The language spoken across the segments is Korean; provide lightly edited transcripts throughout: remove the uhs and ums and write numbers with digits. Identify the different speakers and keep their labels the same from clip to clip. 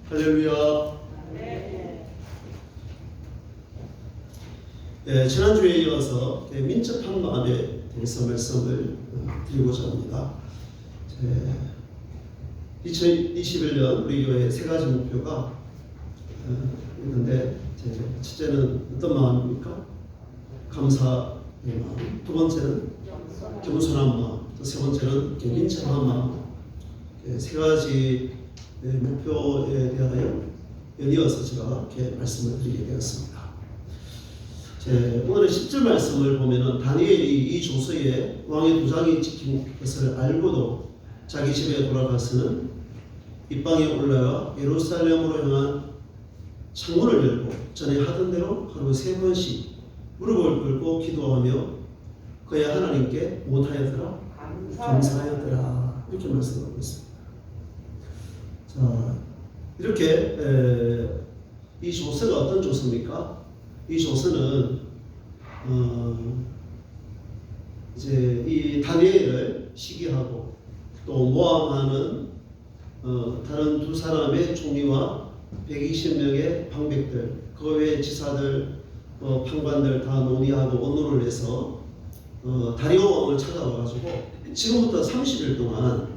Speaker 1: 할렐루야. 지난주에 이어서 민첩한 마음에 대해서 말씀을 드리고자 합니다. 2021년 우리 교회 세 가지 목표가 있는데, 첫째는 어떤 마음입니까? 감사의 마음. 두 번째는 겸손한 마음. 또 세 번째는 민첩한 마음. 세 가지 목표에 대하여 연이어서 제가 이렇게 말씀을 드리게 되었습니다. 오늘의 10절 말씀을 보면은 다니엘이 이 조서에 왕의 도장이 찍힌 것을 알고도 자기 집에 돌아가서는 입방에 올라가 예루살렘으로 향한 창문을 열고 전에 하던 대로 하루 3번씩 무릎을 꿇고 기도하며 그의 하나님께 못하였더라 감사하였더라 이렇게 말씀하고 있습니다. 자, 이렇게 이 조서가 어떤 조서입니까? 이 조서는 이제 이 다니엘을 시기하고 또 모함하는 다른 두 사람의 총리와 120명의 방백들, 그 외의 지사들, 판관들 다 논의하고 언론을 해서 다리오 왕을 찾아와가지고 지금부터 30일 동안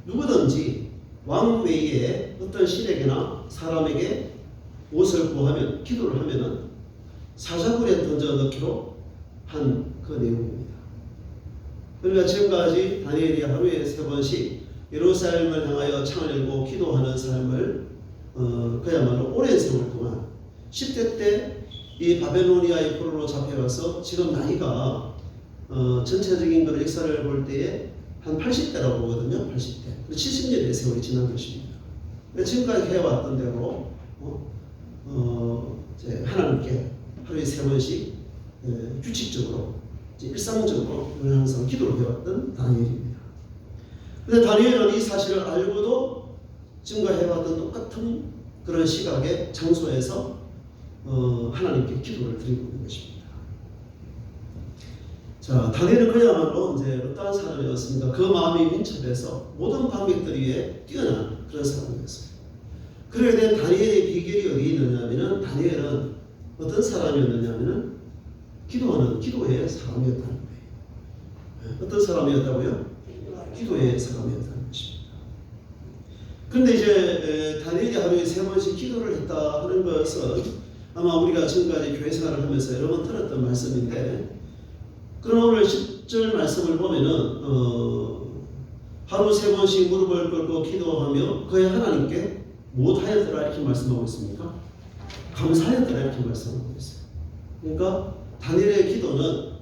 Speaker 1: 누구든지 왕 외에 어떤 신에게나 사람에게 무엇을 구하면 기도를 하면은 사자굴에 던져 넣기로 한 그 내용입니다. 그러니까 지금까지 다니엘이 하루에 3번씩 예루살렘을 향하여 창을 열고 기도하는 삶을 그야말로 오랜 세월 동안 10대 때 이 바벨로니아의 포로로 잡혀가서 지금 나이가 전체적인 그 역사를 볼 때에 한 80대라고 보거든요. 80대. 70년의 세월이 지난 것입니다. 지금까지 해왔던 대로 하나님께 하루에 3번씩 규칙적으로 일상적으로 항상 기도를 해왔던 다니엘입니다. 그런데 다니엘은 이 사실을 알고도 지금과 해왔던 똑같은 그런 시각의 장소에서 하나님께 기도를 드리고 있는 것입니다. 자, 다니엘은 그야말로 이제 어떠한 사람이었습니까? 그 마음이 민첩해서 모든 방백들 위에 뛰어난 그런 사람이었어요. 그러게 된 다니엘의 비결이 어디 있느냐면은 다니엘은 어떤 사람이었느냐면은 기도하는 기도의 사람이었다는 거예요. 어떤 사람이었다고요? 기도의 사람이었다는 것입니다. 그런데 이제 다니엘이 하루에 3번씩 기도를 했다 하는 것은 아마 우리가 지금까지 교회 생활을 하면서 여러 번 들었던 말씀인데, 그러나 오늘 10절 말씀을 보면은 하루 3번씩 무릎을 꿇고 기도하며 그의 하나님께 못하였더라 이렇게 말씀하고 있습니까? 감사하였더라 이렇게 말씀하고 있어요. 그러니까 다니엘의 기도는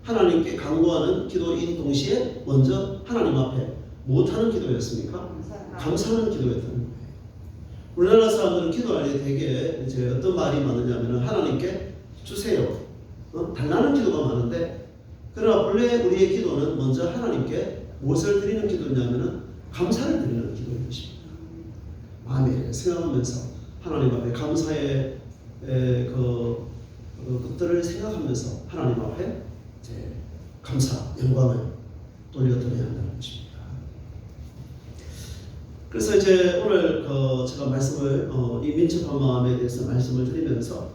Speaker 1: 하나님께 간구하는 기도인 동시에 먼저 하나님 앞에 못하는 기도였습니까? 감사하는 기도였다는 거예요. 우리나라 사람들은 기도할 때 되게 이제 어떤 말이 많으냐면 하나님께 주세요, 달라는 기도가 많은데, 그러나 본래 우리의 기도는 먼저 하나님께 무엇을 드리는 기도냐면은 감사를 드리는 기도인 것입니다. 마음에 생각하면서 하나님 앞에 감사의 것들을 생각하면서 하나님 앞에 이제 감사, 영광을 돌려드려야 한다는 것입니다. 그래서 이제 오늘 제가 말씀을 이 민첩한 마음에 대해서 말씀을 드리면서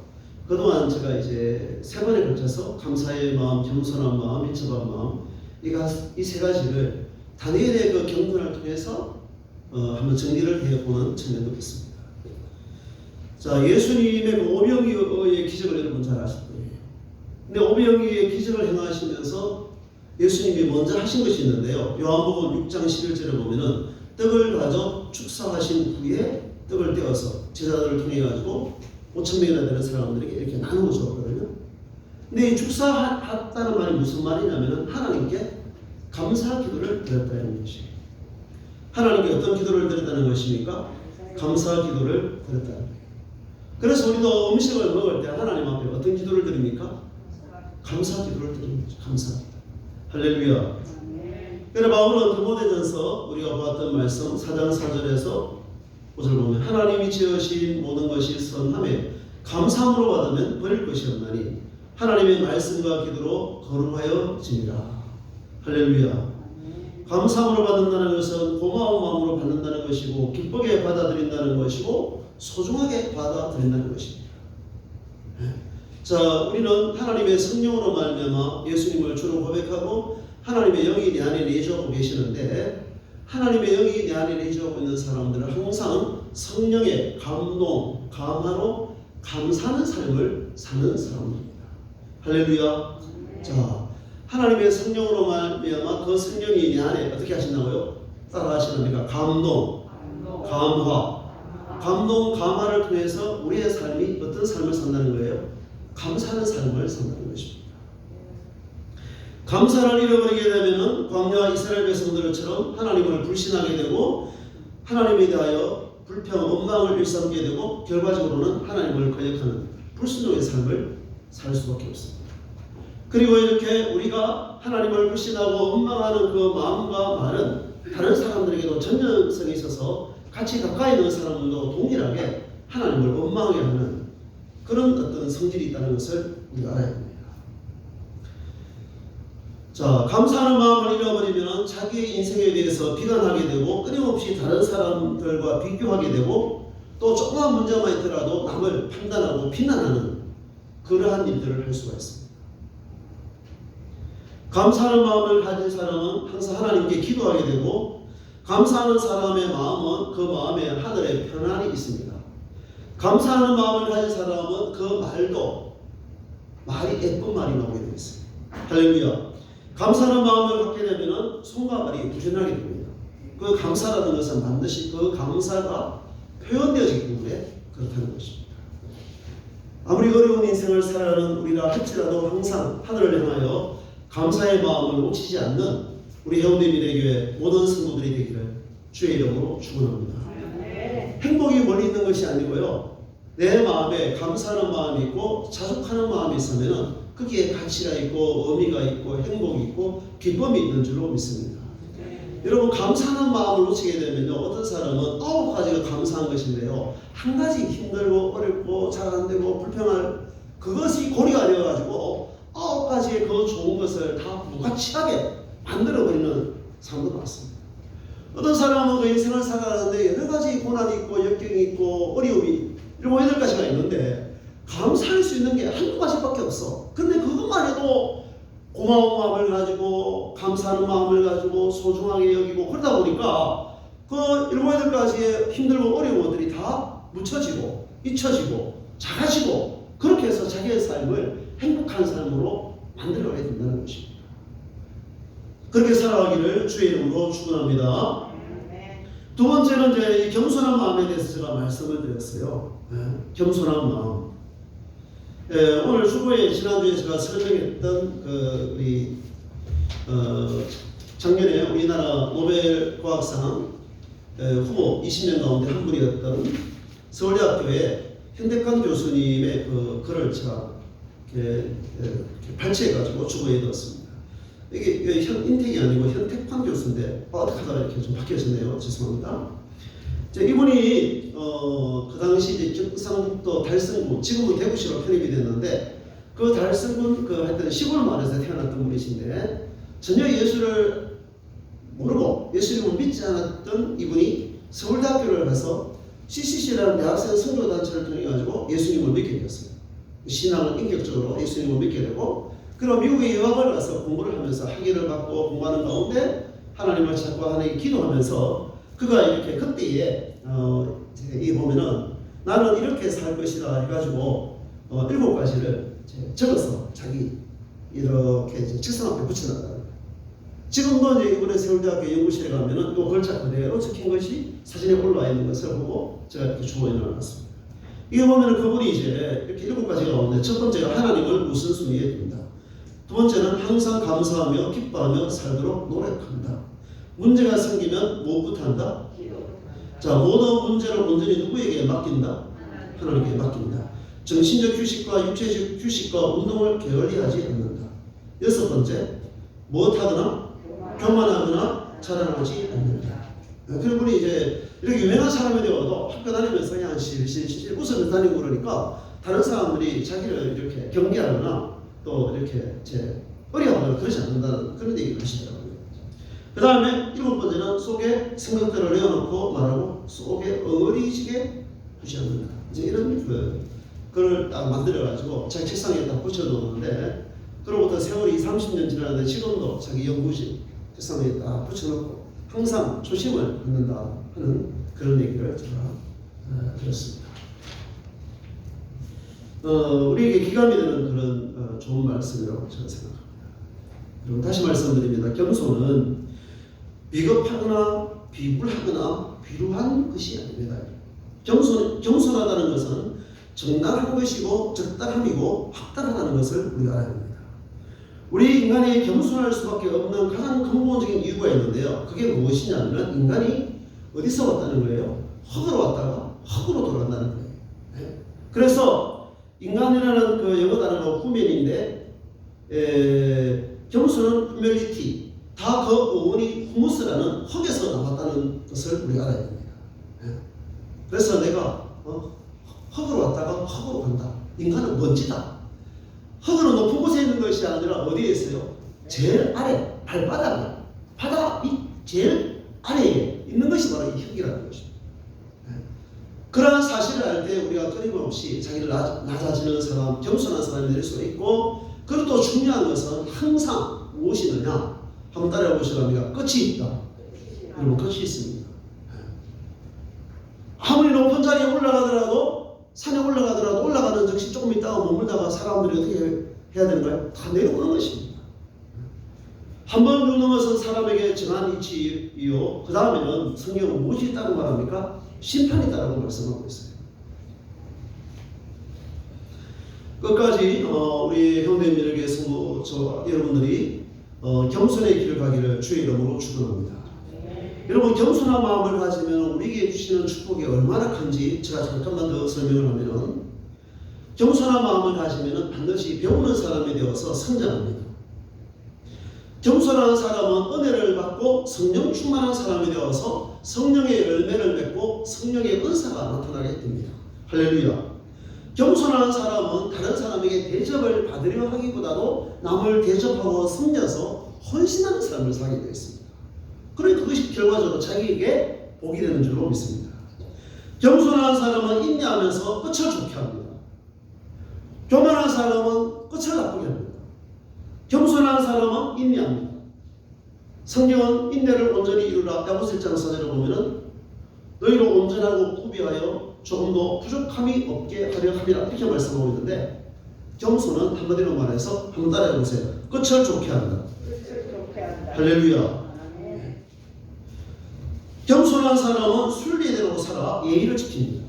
Speaker 1: 그동안 제가 이제 3번에 걸쳐서 감사의 마음, 겸손한 마음, 민첩한 마음 이 3가지를 다니엘의 그 경륜을 통해서 한번 정리를 해보는 측면도 있습니다. 자, 예수님의 그 오병이어의 기적을 여러분 잘 아실 거예요. 근데 오병이어의 기적을 행하시면서 예수님이 먼저 하신 것이 있는데요. 요한복음 6장 11절에 보면은 떡을 가져 축사하신 후에 떡을 떼어서 제자들을 통해 가지고 5,000명이나 되는 사람들에게 이렇게 나누어 줬거든요. 근데 이 축사했다는 말이 무슨 말이냐면은 하나님께 감사 기도를 드렸다는 것이에요. 하나님께 어떤 기도를 드렸다는 것입니까? 감사 기도를 드렸다는 거예요. 그래서 우리도 음식을 먹을 때 하나님 앞에 어떤 기도를 드립니까? 감사 기도를 드리는 거죠. 감사 기도. 할렐루야. 그래서 바울은 디모데전서 우리가 보았던 말씀 4장 4절에서 5절 보면 하나님이 지으신 모든 것이 선함에 감사함으로 받으면 버릴 것이 없나니 하나님의 말씀과 기도로 거룩하여지니라. 할렐루야. 감사함으로 받는다는 것은 고마운 마음으로 받는다는 것이고 기쁘게 받아들인다는 것이고 소중하게 받아들인다는 것입니다. 자, 우리는 하나님의 성령으로 말미암아 예수님을 주로 고백하고 하나님의 영이 내 안에 내주하고 계시는데 하나님의 영이 내 안에 내주하고 있는 사람들은 항상 성령의 감동, 감화로 감사하는 삶을 사는 사람들입니다. 할렐루야. 자, 하나님의 성령으로 말미암아 그 성령이 내 안에 어떻게 하신다고요? 따라 하시랍니까? 감동, 감화. 감동, 감화를 통해서 우리의 삶이 어떤 삶을 산다는 거예요? 감사하는 삶을 산다는 것입니다. 감사를 잃어버리게 되면은 광야 이스라엘 백성들처럼 하나님을 불신하게 되고 하나님에 대하여 불평, 원망을 일삼게 되고 결과적으로는 하나님을 거역하는 불순종의 삶을 살 수밖에 없습니다. 그리고 이렇게 우리가 하나님을 불신하고 원망하는 그 마음과 말은 다른 사람들에게도 전염성이 있어서 같이 가까이 있는 사람들도 동일하게 하나님을 원망하게 하는 그런 어떤 성질이 있다는 것을 우리가 알아야 됩니다. 자, 감사하는 마음을 잃어버리면 자기의 인생에 대해서 비관하게 되고 끊임없이 다른 사람들과 비교하게 되고 또 조그만 문제만 있더라도 남을 판단하고 비난하는 그러한 일들을 할 수가 있습니다. 감사하는 마음을 가진 사람은 항상 하나님께 기도하게 되고 감사하는 사람의 마음은 그 마음에 하늘의 평안이 있습니다. 감사하는 마음을 가진 사람은 그 말이 예쁜 말이 나오게 되어 있습니다. 할렐루야. 감사하는 마음을 갖게 되면 손과 발이 부지런하게 됩니다. 그 감사라는 것은 반드시 그 감사가 표현되어지기 때문에 그렇다는 것입니다. 아무리 어려운 인생을 살아가는 우리가 할지라도 항상 하늘을 향하여 감사의 마음을 놓치지 않는 우리 해운대 미래교회 모든 성도들이 되기를 주의 이름으로 축원합니다. 행복이 멀리 있는 것이 아니고요. 내 마음에 감사하는 마음이 있고 자족하는 마음이 있으면 거기에 가치가 있고 의미가 있고 행복이 있고 기쁨이 있는 줄로 믿습니다. 여러분 감사하는 마음을 놓치게 되면요. 어떤 사람은 9가지가 감사한 것인데요. 한 가지 힘들고 어렵고 잘 안 되고 불평할 그것이 고리가 되어가지고 9가지의 그 좋은 것을 다 무가치하게 만들어버리는 사람도 많습니다. 어떤 사람은 그 인생을 살아가는데 여러 가지 고난이 있고 역경이 있고 어려움이 7, 8가지가 있는데 감사할 수 있는 게 한두 가지밖에 없어. 근데 그것만 해도 고마운 마음을 가지고 감사하는 마음을 가지고 소중하게 여기고 그러다 보니까 그 7, 8가지의 힘들고 어려운 것들이 다 묻혀지고 잊혀지고 작아지고 그렇게 해서 자기의 삶을 행복한 삶으로 만들어야 된다는 것입니다. 그렇게 살아가기를 주의 이름으로 축원합니다. 두 번째는 이제 이 겸손한 마음에 대해서 제가 말씀을 드렸어요. 겸손한 마음. 오늘 주보에 지난주에 제가 설명했던 우리 작년에 우리나라 노벨 과학상 후보 20년 가운데 한 분이었던 서울대학교의 현택환 교수님의 그 글을 제가 이렇게 발췌해가지고 주보에 넣었습니다. 이게 인택이 아니고 현택환 교수인데 어떻게 하다가 이렇게 좀 바뀌어졌네요. 죄송합니다. 이분이 그 당시 이제 경상북도 달성군, 지금은 대구시로 편입이 됐는데 그 달성군 하여튼 시골 마을에서 태어났던 분이신데 전혀 예수를 모르고 예수님을 믿지 않았던 이분이 서울대학교를 가서 CCC라는 대학생 선교단체를 통해 가지고 예수님을 믿게 되었어요. 신앙을 인격적으로 예수님을 믿게 되고 그리고 미국에 유학을 가서 공부를 하면서 학위를 받고 공부하는 가운데 하나님을 찾고 하나님께 기도하면서 그가 이렇게 그때에 이 보면은 나는 이렇게 살 것이다 해가지고 7가지를 적어서 자기 이렇게 이제 책상 앞에 붙여놨다. 지금도 이제 이번에 서울대학교 연구실에 가면은 이 글자 그대로 적힌 것이 사진에 올라와 있는 것을 보고 제가 이렇게 주보에 넣어놨습니다. 이게 보면은 그분이 이제 이렇게 7가지가 나오는데 첫 번째가 하나님을 우선순위에 둔다. 두 번째는 항상 감사하며 기뻐하며 살도록 노력한다. 문제가 생기면 무엇부터 한다? 자, 모든 문제를 온전히 누구에게 맡긴다? 하나님께 맡긴다. 정신적 휴식과 육체적 휴식과 운동을 게을리하지 않는다. 6번째, 무엇하거나 교만하거나 자랑하지 않는다. 그리고 이제 이렇게 유명한 사람이 되어도 학교 다니면서 그냥 실실 웃으면서 다니고 그러니까 다른 사람들이 자기를 이렇게 경계하거나 또 이렇게 어려워하거나 그러지 않는다는 그런 얘기를 하시더라고요. 그 다음에 7번째는 속에 생각들을 내어놓고 말하고 속에 어리지게 두지 않는다. 이제 이런 그걸 딱 만들어가지고 자기 책상에 딱 붙여놓는데, 그로부터 세월이 30년 지났는데 지금도 자기 연구실 책상에 딱 붙여놓고 항상 초심을 갖는다 하는 그런 얘기를 제가 들었습니다. 우리에게 기감이 되는 그런 좋은 말씀이라고 저는 생각합니다. 그럼 다시 말씀드립니다. 겸손은 비겁하거나 비굴하거나 비루한 것이 아닙니다. 겸손하다는 것은 정당한 것이고 적당함이고 확당하다는 것을 우리가 알아야 합니다. 우리 인간이 겸손할 수밖에 없는 가장 근본적인 이유가 있는데요. 그게 무엇이냐면 인간이 어디서 왔다는 거예요? 흙으로 왔다가 흙으로 돌아간다는 거예요. 네? 그래서 인간이라는 그 영어 단어가 후면인데, 겸손은 휴밀리티, 다 그 어원이 후무스라는 흙에서 나왔다는 것을 우리가 알아야 됩니다. 네? 그래서 내가 흙으로 왔다가 흙으로 간다. 인간은 먼지다. 흙은 높은 곳에 있는 것이 아니라 어디에 있어요? 제일 아래, 발바닥에, 바다 밑 제일 아래에 있는 것이 바로 이 흙이라는 것입니다. 그러한 사실을 알 때 우리가 끊임없이 자기를 낮아지는 사람, 겸손한 사람이 될 수 있고, 그리고 또 중요한 것은 항상 무엇이 있느냐? 한번 따라해 보시랍니다. 끝이 있다. 여러분, 끝이 있습니다. 아무리 높은 자리에 올라가더라도, 산에 올라가더라도 올라가는 즉시 조금 있다가 머물다가 사람들이 어떻게 해야 되는가요? 다 내려오는 것입니다. 한번 누는 것은 사람에게 정한 이치이요. 그 다음에는 성경은 무엇이 있다고 말합니까? 심판이 있다고 말씀하고 있어요. 끝까지 우리 현대인들에게 여러분들이 겸손의 길을 가기를 주의 이름으로 축원합니다. 여러분, 겸손한 마음을 가지면 우리에게 주시는 축복이 얼마나 큰지 제가 잠깐만 더 설명을 하면은, 겸손한 마음을 가지면 반드시 배우는 사람이 되어서 성장합니다. 겸손한 사람은 은혜를 받고 성령 충만한 사람이 되어서 성령의 열매를 맺고 성령의 은사가 나타나게 됩니다. 할렐루야. 겸손한 사람은 다른 사람에게 대접을 받으려 하기보다도 남을 대접하고 섬겨서 헌신하는 삶을 살게 되어 있습니다. 그러니 그것이 결과적으로 자기에게 복이 되는 줄로 믿습니다. 겸손한 사람은 인내하면서 끝을 좋게 합니다. 교만한 사람은 끝을 나쁘게 합니다. 겸손한 사람은 인내합니다. 성경은 인내를 온전히 이루라 야고보서 1장 4절을 보면은 너희로 온전하고 구비하여 조금도 부족함이 없게 하려 함이라 이렇게 말씀하고 있는데, 겸손은 한마디로 말해서 한번 따라해 보세요. 끝을 좋게 한다. 할렐루야. 겸손한 사람은 순리대로 살아 예의를 지킵니다.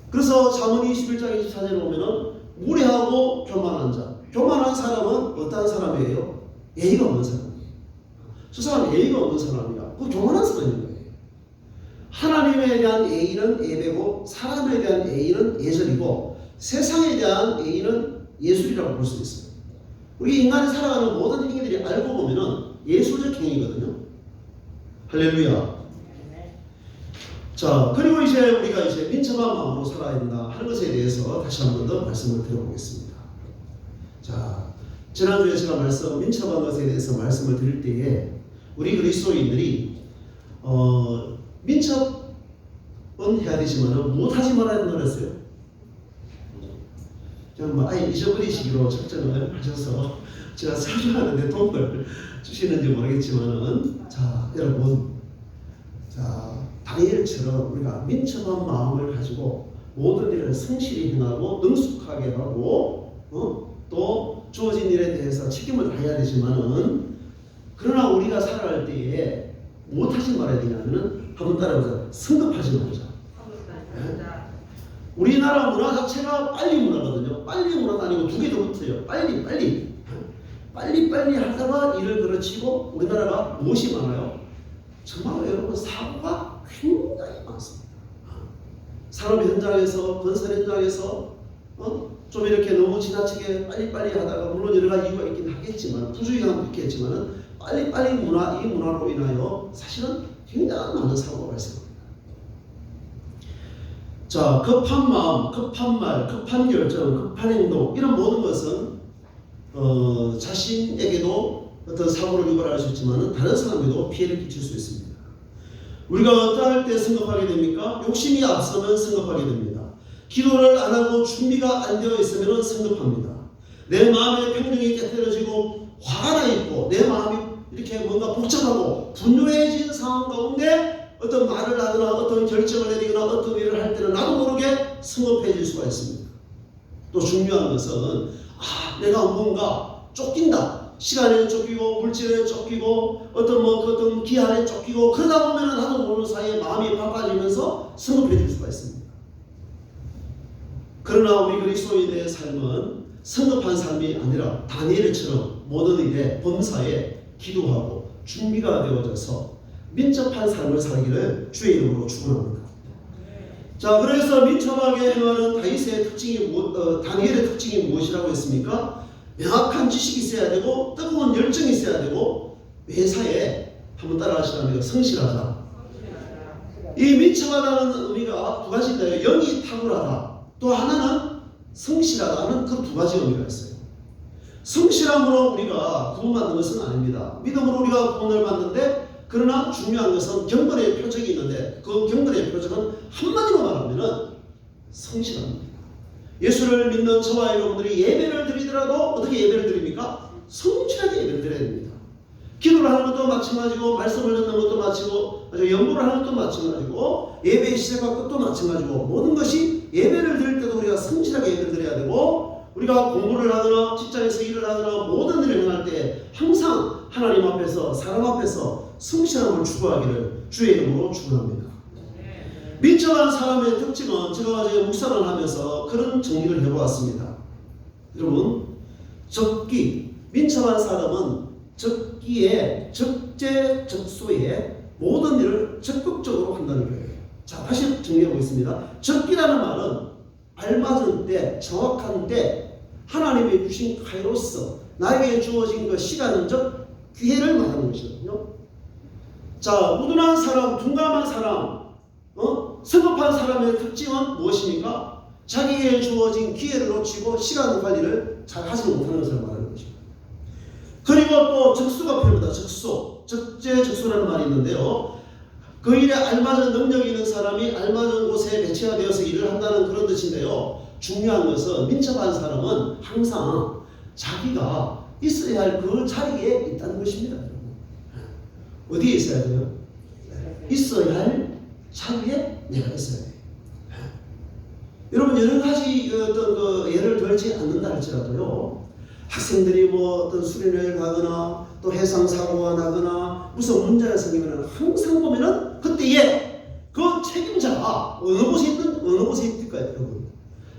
Speaker 1: 그래서 잠언 21장 24절에 보면은 무례하고 교만한 자, 교만한 사람은 어떤 사람이에요? 예의가 없는 사람이에요. 저 사람은 예의가 없는 사람이야. 그 교만한 사람인 거예요. 하나님에 대한 예의는 예배고, 사람에 대한 예의는 예절이고, 세상에 대한 예의는 예술이라고 볼 수 있어요. 우리 인간이 살아가는 모든 행위들이 알고 보면은 예술적 행위거든요. 할렐루야. 자, 그리고 이제 우리가 이제 민첩한 마음으로 살아야 된다 하는 것에 대해서 다시 한 번 더 말씀을 드려보겠습니다. 자, 지난주에 제가 민첩한 것에 대해서 말씀을 드릴 때에 우리 그리스도인들이 민첩은 해야 되지만은 못하지 말아야 된다고 했어요. 그냥 뭐 아예 잊어버리시기로 작정을 하셔서 제가 설교하는데 도움을 주시는지 모르겠지만은, 자, 여러분, 자, 다니엘처럼 우리가 민첩한 마음을 가지고 모든 일을 성실히 행하고 능숙하게 하고 또 주어진 일에 대해서 책임을 다해야 되지만은, 그러나 우리가 살아갈 때에 무엇하지 말아야 되냐면은, 한번 따라해보자. 성급하지 말자. 네? 우리나라 문화 자체가 빨리 문화거든요. 빨리 문화가 아니고 두 개 더 붙어요. 빨리 하다가 일을 그르치고, 우리나라가 무엇이 많아요? 정말 여러분, 사고가 굉장히 많습니다. 산업 현장에서, 건설 현장에서 좀 이렇게 너무 지나치게 빨리 하다가, 물론 여러 가지 이유가 있긴 하겠지만, 부주의가 있겠지만은 빨리 문화, 이 문화로 인하여 사실은 굉장히 많은 사고가 발생합니다. 자, 급한 마음, 급한 말, 급한 결정, 급한 행동, 이런 모든 것은 자신에게도 어떤 사고를 유발할 수 있지만 다른 사람에도 피해를 끼칠 수 있습니다. 우리가 어떠할 때 성급하게 됩니까? 욕심이 앞서면 성급하게 됩니다. 기도를 안 하고 준비가 안 되어 있으면 성급합니다. 내 마음의 평정이 깨뜨려지고 화가 나 있고 내 마음이 이렇게 뭔가 복잡하고 분노해진 상황 가운데 어떤 말을 하거나 어떤 결정을 내리거나 어떤 일을 할 때는 나도 모르게 성급해질 수가 있습니다. 또 중요한 것은 내가 뭔가 쫓긴다. 시간에 쫓기고 물질에 쫓기고 어떤 기한에 쫓기고 그러다 보면 나도 모르는 사이에 마음이 바빠지면서 성급해질 수가 있습니다. 그러나 우리 그리스도인의 삶은 성급한 삶이 아니라 다니엘처럼 모든 일에 범사에 기도하고 준비가 되어져서 민첩한 삶을 살기를 주의 이름으로 축원합니다. 자, 그래서 민첩하게 행하는 다니엘의 특징이 무엇이라고 했습니까? 명확한 지식이 있어야 되고 뜨거운 열정이 있어야 되고 매사에 한번 따라하시라면 성실하다. 이 민첩하다는 의미가 두 가지인데요. 영이 탁월하다. 또 하나는 성실하다는 그 두 가지 의미가 있어요. 성실함으로 우리가 구원받는 것은 아닙니다. 믿음으로 우리가 구원을 받는데 그러나 중요한 것은 경건의 표적이 있는데 그 경건의 표적은 한마디로 말하면 성실합니다. 예수를 믿는 저와 여러분들이 예배를 드리더라도 어떻게 예배를 드립니까? 성실하게 예배를 드려야 됩니다. 기도를 하는 것도 마찬가지고 말씀을 듣는 것도 마찬가지고 연구를 하는 것도 마찬가지고 예배의 시작과 끝도 마찬가지고 모든 것이 예배를 드릴 때도 우리가 성실하게 예배를 드려야 되고 우리가 공부를 하거나 직장에서 일을 하거나 모든 일을 행할 때 항상 하나님 앞에서 사람 앞에서 성실함을 추구하기를 주의 이름으로 축원합니다. 민첩한 사람의 특징은 제가 묵상을 하면서 그런 정리를 해보았습니다. 여러분, 민첩한 사람은 적기에 적재적소에 모든 일을 적극적으로 한다는 거예요. 자, 다시 정리해 보겠습니다. 적기라는 말은 알맞은 때, 정확한 때 하나님이 주신 카이로스, 나에게 주어진 그 시간적 기회를 말하는 것이거든요. 자, 우둔한 사람, 둔감한 사람, 성급한 사람의 특징은 무엇입니까? 자기에게 주어진 기회를 놓치고 시간 관리를 잘 하지 못하는 것을 말하는 것입니다. 그리고 또 적수가 필요합니다. 적재적소라는 말이 있는데요. 그 일에 알맞은 능력이 있는 사람이 알맞은 곳에 배치가 되어서 일을 한다는 그런 뜻인데요. 중요한 것은 민첩한 사람은 항상 자기가 있어야 할 그 자리에 있다는 것입니다. 어디에 있어야 돼요? 있어야 할 자리에 내가 있어야 돼요. 여러분, 여러 가지 예를 들지 않는다 할지라도요, 학생들이 어떤 수련회를 가거나 또 해상 사고가 나거나 무슨 문제가 생기면 항상 보면은 그때에 그 책임자가 어느 곳에 있을까요, 여러분?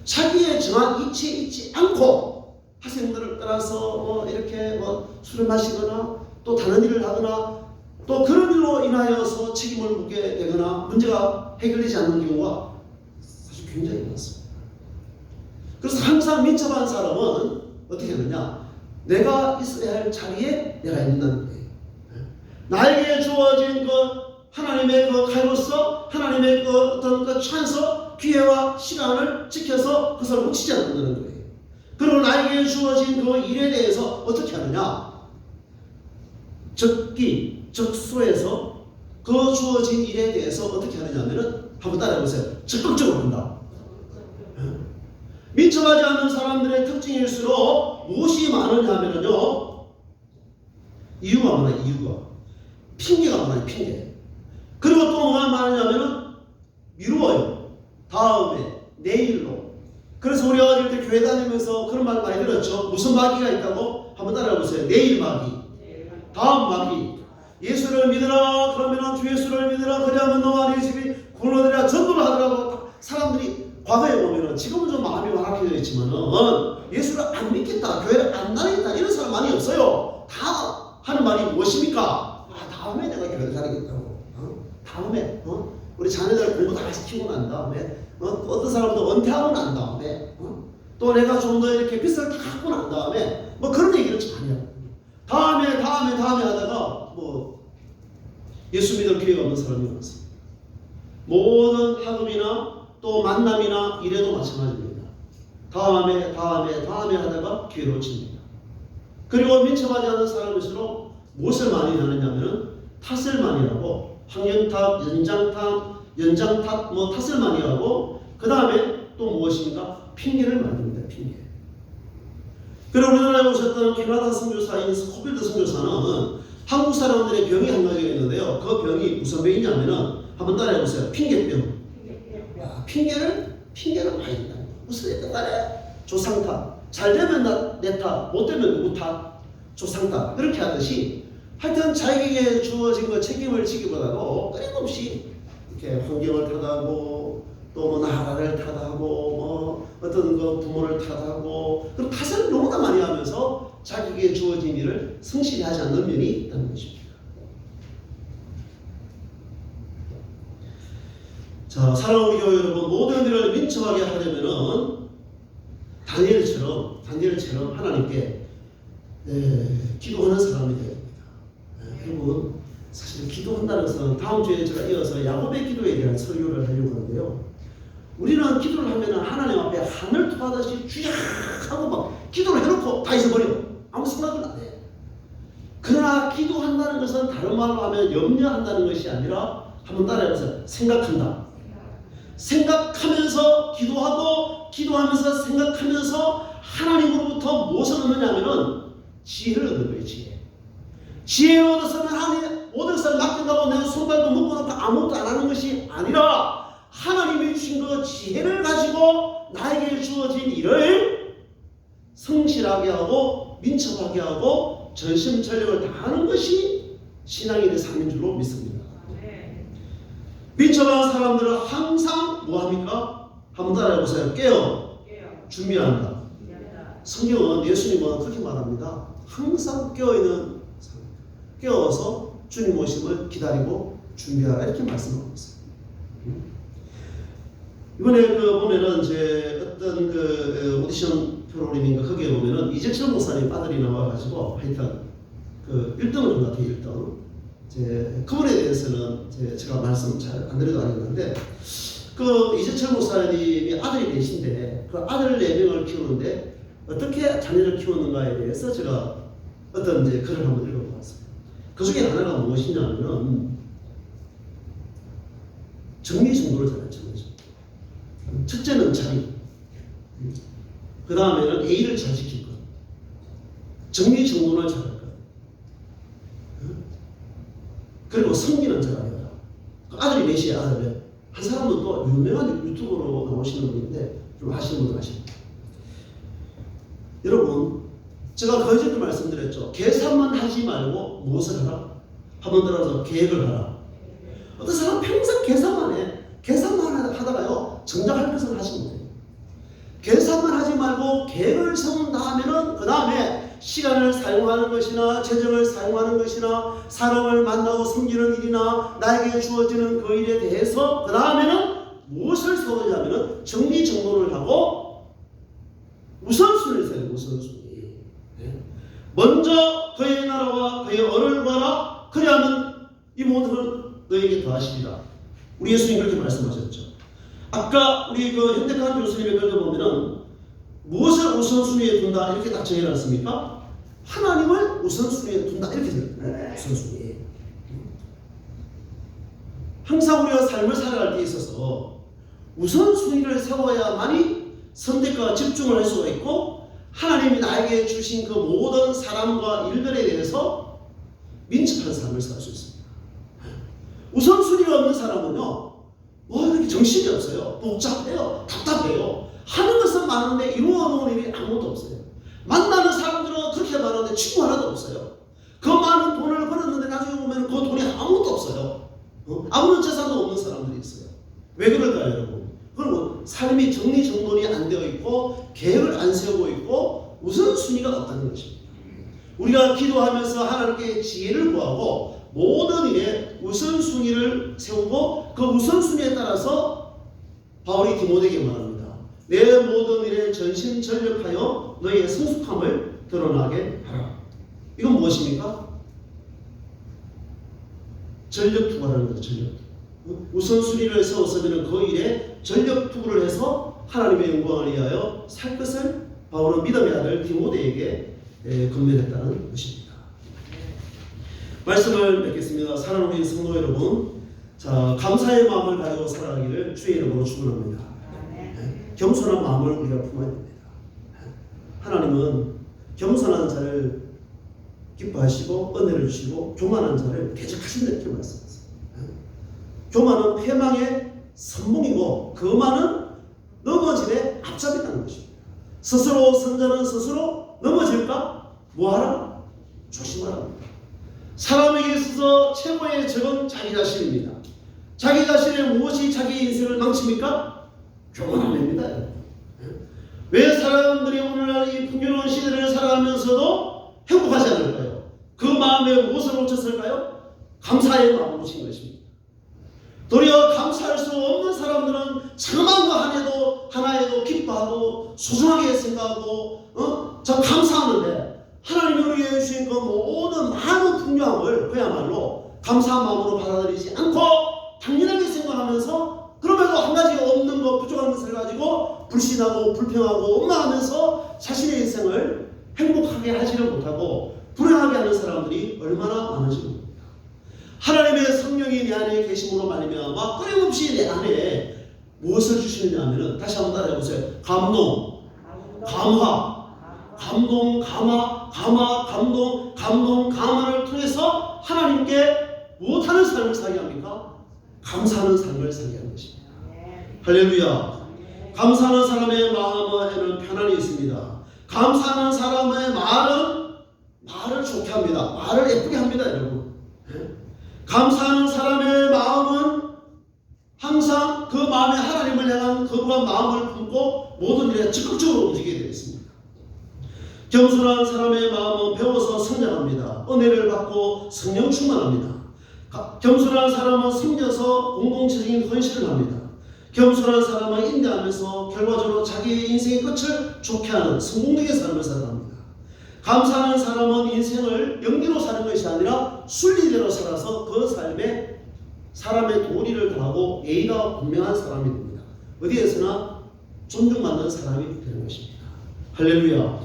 Speaker 1: 자기의 정한 이치에 있지 않고 학생들을 따라서 이렇게 술을 마시거나 또 다른 일을 하거나 또 그런 일로 인하여서 책임을 묻게 되거나 문제가 해결되지 않는 경우가 사실 굉장히 많습니다. 그래서 항상 민첩한 사람은 어떻게 하느냐? 내가 있어야 할 자리에 내가 있는 거예요. 나에게 주어진 하나님의 카이로스, 하나님의 어떤 찬스, 기회와 시간을 지켜서 그것을 놓치지 않는다는 거예요. 그리고 나에게 주어진 그 일에 대해서 어떻게 하느냐? 적소에서 그 주어진 일에 대해서 어떻게 하느냐면은 한번 따라해보세요. 적극적으로 한다. 민첩하지 않는 사람들의 특징일수록 무엇이 많으냐면요, 이유가 많아요. 핑계가 많아요. 핑계. 그리고 또 뭐가 많으냐면은 미루어요. 다음에, 내일로. 그래서 우리 어릴 때 교회 다니면서 그런 말 많이 들었죠. 무슨 마귀가 있다고? 한번 따라해보세요. 내일 마귀, 다음 마귀. 예수를 믿으라 그러면 주 예수를 믿으라 그리하면 너와 네 집이 구원하리라 전도를 하더라고. 사람들이 과거에 보면은 지금은 좀 마음이 완악해져 있지만은 예수를 안 믿겠다, 교회를 안 다니겠다 이런 사람 많이 없어요. 다 하는 말이 무엇입니까? 다음에 내가 교회를 다니겠다고. 다음에 우리 자녀들 공부 다 시키고 난 다음에 어떤 사람도 은퇴하고 난 다음에 또 내가 좀 더 이렇게 빚을 다 갚고 난 다음에 그런 얘기를 전혀 다음에 하다가 예수 믿을 기회가 없는 사람이 많습니다. 모든 학업이나 또 만남이나 일에도 마찬가지입니다. 다음에 하다가 기회를 놓칩니다. 그리고 민첩하지 않은 사람일수록 무엇을 많이 하느냐면은 탓을 많이 하고 확연탓, 연장탓, 뭐 탓을 많이 하고 그 다음에 또 무엇입니까? 핑계를 많이 듭니다. 핑계. 그리고 우리나라에 오셨던 캐나다 선교사인 스코필드 선교사는 한국 사람들의 병이 한 가지가 있는데요. 그 병이 무슨 병이냐면은 한번 따라해보세요. 핑계병. 야, 핑계를 많이 든다. 무슨 일든 간에 조상 탓. 잘 되면 내 탓, 못 되면 누구 탓, 조상 탓. 그렇게 하듯이 하여튼 자기에게 주어진 그 책임을 지기보다도 끊임없이 이렇게 환경을 탓하고 또 뭐 나라를 탓하고 뭐 어떤 그 부모를 탓하고 그런 탓을 너무나 많이 하면서 자기에게 주어진 일을 성실히 하지 않는 면이 있다는 것입니다. 자, 사랑하는 교회 여러분, 모든 일을 민첩하게 하려면은 다니엘처럼 하나님께 기도하는 사람이 되어야 됩니다. 여러분, 사실 기도한다는 것은 다음 주에 제가 이어서 야곱의 기도에 대한 설교를 하려고 하는데요. 우리는 기도를 하면 하나님 앞에 하늘 토하듯이 쥐약 하고 막 기도를 해놓고 다 잊어버려. 아무 생각은 안 해. 그러나 기도한다는 것은 다른 말로 하면 염려한다는 것이 아니라 한번 따라해보세요. 생각한다. 생각하면서 기도하고 기도하면서 생각하면서 하나님으로부터 무엇을 얻느냐면은 지혜를 얻는 거예요. 지혜를 얻어서는 하나님 모든 것을 맡긴다고 내가 손발도 묶어놓고 아무것도 안 하는 것이 아니라 하나님이 주신 그 지혜를 가지고 나에게 주어진 일을 성실하게 하고 민첩하게 하고 전심전력을 다하는 것이 신앙인의 삶인 줄로 믿습니다. 민첩한 사람들은 항상 뭐합니까? 한번 따라해보세요. 깨어 준비한다. 성경은 예수님은 그렇게 말합니다. 항상 깨어있는 사람, 깨어서 주님 오심을 기다리고 준비하라 이렇게 말씀하고 있어요. 이번에 그 보면은 이제 어떤 그 오디션 프로그램인가 거기에 보면은 이재철 목사님 아들이 나와가지고 하여튼 그 1등을 한 것 같아요. 1등. 그분에 대해서는 제가 말씀 잘 안 드려도 알겠는데 그 이재철 목사님이 아들이 계신데 그 아들 4명을 키우는데 어떻게 자녀를 키우는가에 대해서 제가 어떤 이제 글을 한번 읽어보았습니다. 그 중에 하나가 무엇이냐면은 정리정돈을 잘해요. 첫째는 자리, 그 다음에는 A를 잘 지킬 것, 정리정돈을 잘할 것, 그리고 성기는 잘하여라. 아들이 넷이에요. 아들. 한 사람은 또 유명한 유튜버로 나오시는 분인데 좀 아시는 분들 아십니다. 여러분, 제가 거제도 말씀드렸죠. 계산만 하지 말고 무엇을 하라? 한번 들어서 계획을 하라. 어떤 사람 평생 계산만 해. 계산만 하다가요 정작 할 것은 하지 못해요. 계산만 하지 말고 계획을 세운 다음에는 그 다음에 시간을 사용하는 것이나 재정을 사용하는 것이나 사람을 만나고 섬기는 일이나 나에게 주어지는 그 일에 대해서 그 다음에는 무엇을 세우냐면은 정리정돈을 하고 우선순위를 세워요. 우선순위. 먼저 그의 나라와 그의 언을 구하라. 그리하면 이 모든 걸 너에게 더하시리라. 우리 예수님 그렇게 말씀하셨죠. 아까 우리 그 현대칸 교수님의 글도 보면은 무엇을 우선순위에 둔다 이렇게 딱 정해놨습니까? 하나님을 우선순위에 둔다 이렇게 정해놨습니다. 우선순위. 항상 우리가 삶을 살아갈 때 있어서 우선순위를 세워야만이 선택과 집중을 할 수가 있고 하나님이 나에게 주신 그 모든 사람과 일들에 대해서 민첩한 삶을 살 수 있습니다. 우선순위가 없는 사람은요 뭐 이렇게 정신이 없어요. 복잡해요. 답답해요. 하는 것은 많은데 이루어놓은 일이 아무것도 없어요. 만나는 사람들은 그렇게 많은데 친구 하나도 없어요. 그 많은 돈을 벌었는데 나중에 보면 그 돈이 아무것도 없어요. 아무런 재산도 없는 사람들이 있어요. 왜 그럴까요, 여러분? 그리고 삶이 정리정돈이 안 되어 있고 계획을 안 세우고 있고 우선순위가 없다는 것입니다. 우리가 기도하면서 하나님께 지혜를 구하고 모든 일에 우선순위를 세우고 그 우선순위에 따라서 바울이 디모데에게 말합니다. 내 모든 일에 전심전력하여 너희의 성숙함을 드러나게 하라. 이건 무엇입니까? 전력투구라는 거죠. 전력투구. 우선순위를 세웠으면 그 일에 전력투구를 해서 하나님의 영광을 위하여 살 것을 바울은 믿음의 아들 디모데에게 건면했다는 것입니다. 말씀을 맺겠습니다. 사랑하는 우리 성도 여러분, 자, 감사의 마음을 가지고 살아가기를 주의 이름으로 축원합니다. 겸손한 마음을 우리가 품어야 됩니다. 하나님은 겸손한 자를 기뻐하시고 은혜를 주시고 교만한 자를 대적하신다 이렇게 말씀하셨어요. 교만은 패망의 선봉이고 거만은 넘어짐의 앞잡이라는 것입니다. 스스로 선자는 스스로 넘어질까? 뭐하라? 조심하라. 사람에게 있어서 최고의 적은 자기 자신입니다. 자기 자신의 무엇이 자기 인생을 망칩니까? 교만함입니다. 왜 사람들이 오늘날 이 풍요로운 시대를 살아가면서도 행복하지 않을까요? 그 마음에 무엇을 놓쳤을까요? 감사의 마음을 놓친 것입니다. 도리어 감사할 수 없는 사람들은 자그마한 거 하나에도 기뻐하고 소중하게 생각하고 저 감사하는데 하나님이 우리에게 주신 그 모든 많은 풍요함을 그야말로 감사한 마음으로 받아들이지 않고 당연하게 생각하면서 그럼에도 한 가지 없는 것 부족한 것을 가지고 불신하고 불평하고 원망하면서 자신의 인생을 행복하게 하지를 못하고 불행하게 하는 사람들이 얼마나 많은지 모릅니다. 하나님의 성령이 내 안에 계심으로 말미암아 끊임없이 내 안에 무엇을 주시느냐 하면은 다시 한번 따라해 보세요. 감동, 감화, 감동, 감화, 감화, 감동, 감동, 감화를 통해서 하나님께 무엇하는 삶을 살게 합니까? 감사하는 삶을 살게 하는 것입니다. 할렐루야. 감사하는 사람의 마음에는 편안이 있습니다. 감사하는 사람의 말을 좋게 합니다. 말을 예쁘게 합니다, 여러분. 감사하는 사람의 마음은 항상 그 마음에 하나님을 향한 거룩한 마음을 품고 모든 일에 적극적으로 움직이게 되어 있습니다. 겸손한 사람의 마음은 배워서 성장합니다. 은혜를 받고 성령 충만합니다. 겸손한 사람은 섬겨서 공동체적인 헌신을 합니다. 겸손한 사람은 인내하면서 결과적으로 자기의 인생의 끝을 좋게 하는 성공적인 삶을 살아갑니다. 감사하는 사람은 인생을 연기로 사는 것이 아니라 순리대로 살아서 그 삶에 사람의 도리를 다하고 예의가 분명한 사람이 됩니다. 어디에서나 존중받는 사람이 되는 것입니다. 할렐루야.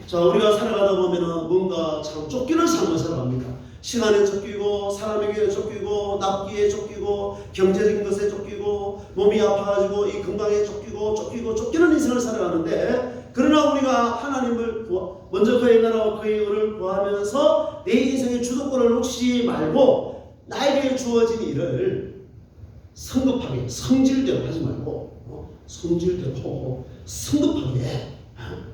Speaker 1: 자, 우리가 살아가다 보면은 뭔가 참 쫓기는 삶을 살아갑니다. 시간에 쫓기고 사람에게 쫓기고 납기에 쫓기고 경제적인 것에 쫓기고 몸이 아파가지고 이 건강에 쫓기는 인생을 살아가는데, 그러나 우리가 하나님을 먼저 그의 나라와 그의 의를 구하면서 내 인생의 주도권을 놓치지 말고 나에게 주어진 일을 성급하게 성질대로 하지 말고 성질대로 하고 성급하게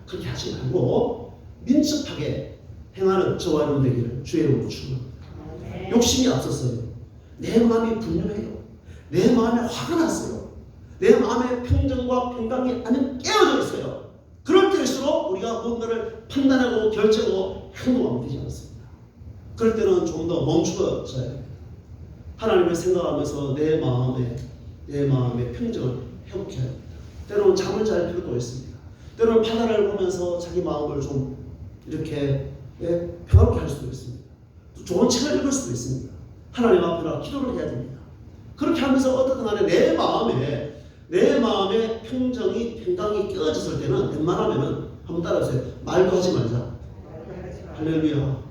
Speaker 1: 그렇게 하지 말고 민첩하게 행하는 저와 여러분 되기를 주의 이름으로 축원합니다. 욕심이 앞섰어요. 내 마음이 분노해요. 내 마음에 화가 났어요. 내 마음에 평정과 평강이 아니면 깨어져 있어요. 그럴 때일수록 우리가 뭔가를 판단하고 결정하고 행동하면 되지 않습니다. 그럴 때는 좀 더 멈추어져야 됩니다. 하나님을 생각하면서 내 마음의 평정을 회복해야 됩니다. 때로는 잠을 잘 필요도 있습니다. 때로는 바다를 보면서 자기 마음을 좀 이렇게 평화롭게 할 수도 있습니다. 또 좋은 책을 읽을 수도 있습니다. 하나님 앞에 기도를 해야 됩니다. 그렇게 하면서 어떻든 간에 내 마음의 평강이 깨어졌을 때는 웬만하면은 한번 따라하세요. 말도 하지 말자. 할렐루야.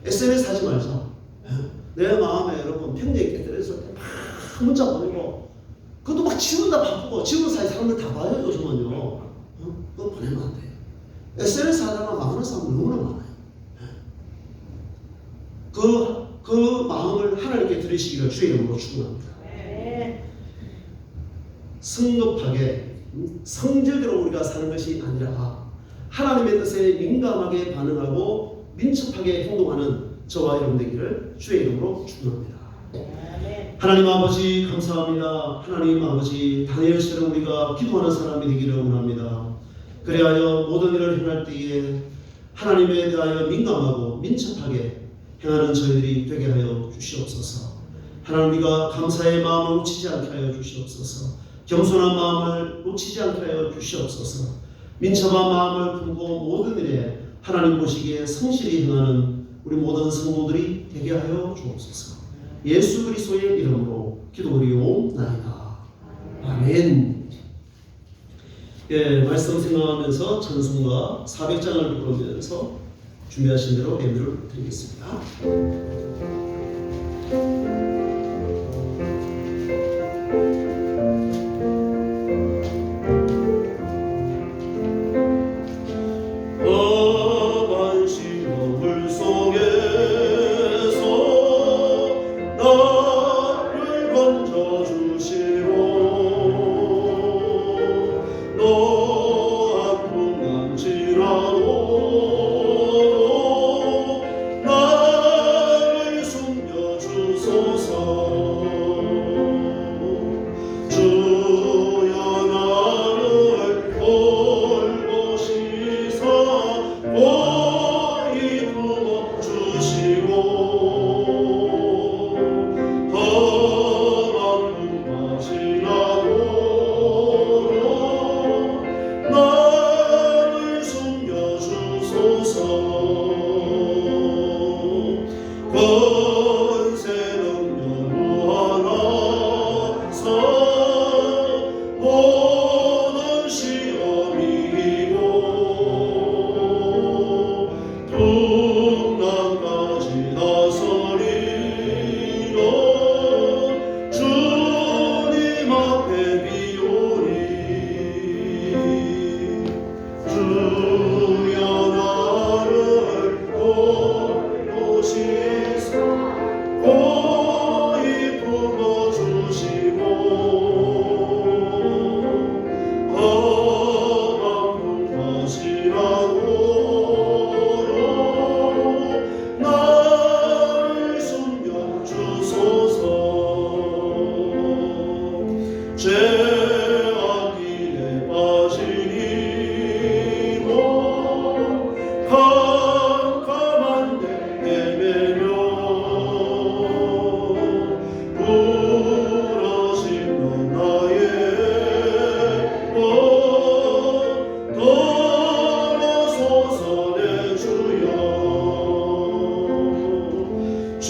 Speaker 1: SNS 하지 말자. 내 마음에 여러분 평정이 깨뜨렸을 때 막 문자 보내고 그것도 막 지운다 바쁘고 지우는 사이 사람들 다 봐요 요즘은요. 그거 보내면 안 돼요. SNS 하다가 망하는 사람들 너무나 많아요. 그 마음을 하나님께 드리시기를 주의 이름으로 축원합니다. 성급하게 성질대로 우리가 사는 것이 아니라 하나님의 뜻에 민감하게 반응하고 민첩하게 행동하는 저와 여러분 되기를 주의 이름으로 축원합니다. 하나님 아버지 감사합니다. 하나님 아버지 다니엘처럼 우리가 기도하는 사람이 되기를 원합니다. 그리하여 모든 일을 행할 때에 하나님에 대하여 민감하고 민첩하게 행하는 저희들이 되게 하여 주시옵소서. 하나님 우리가 감사의 마음을 놓치지 않게 하여 주시옵소서. 겸손한 마음을 놓치지 않게 하여 주시옵소서. 민첩한 마음을 품고 모든 일에 하나님 보시기에 성실히 행하는 우리 모든 성도들이 되게 하여 주옵소서. 예수 그리스도의 이름으로 기도드리옵나이다. 아멘. 예, 말씀 생각하면서 찬송가 400장을 부르면서 준비하신 대로 예물을 드리겠습니다. 험한 시험을 속에서 나를 건져주시고 너 아픔 남지라도 나를 숨겨주소서. 주여 나를 돌보시사 보이 품어주시고 험한 품맛이라도 나를 숨겨주소서. 권세 능력 무한하사 모든 시험이 이기고 풍랑까지 다스리러 주님 앞에 비오니 주여 나를 돌보시사 보이 품어주시고 험한 품맛이라도 나를 숨겨주소서. 죄악 길에 빠진 이모 캄캄한데 헤매며 부러지는 나의 몸 돌아서서 내 주여. 주